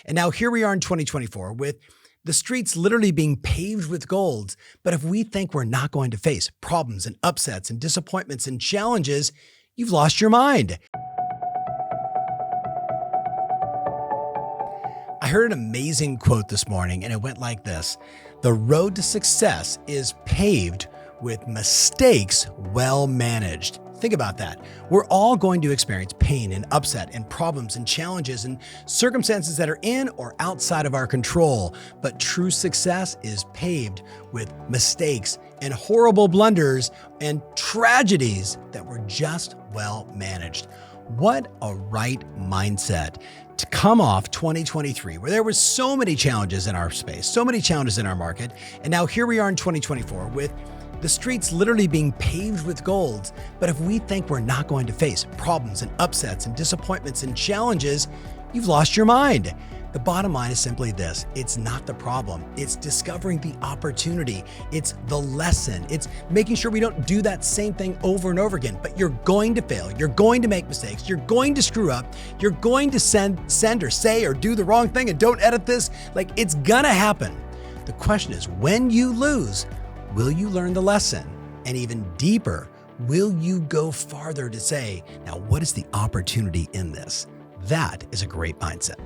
And now here we are in 2024 with the streets literally being paved with gold. But if we think we're not going to face problems and upsets and disappointments and challenges, you've lost your mind. I heard an amazing quote this morning, and it went like this: "The road to success is paved with mistakes well managed." Think about that. We're all going to experience pain and upset and problems and challenges and circumstances that are in or outside of our control. But true success is paved with mistakes and horrible blunders and tragedies that were just well managed. What a right mindset to come off 2023, where there was so many challenges in our space, so many challenges in our market. And now here we are in 2024 with the streets literally being paved with gold. But if we think we're not going to face problems and upsets and disappointments and challenges, you've lost your mind. The bottom line is simply this: it's not the problem. It's discovering the opportunity. It's the lesson. It's making sure we don't do that same thing over and over again. But you're going to fail. You're going to make mistakes. You're going to screw up. You're going to send or say or do the wrong thing, and don't edit this. Like, it's gonna happen. The question is, when you lose, will you learn the lesson? And even deeper, will you go farther to say, now what is the opportunity in this? That is a great mindset.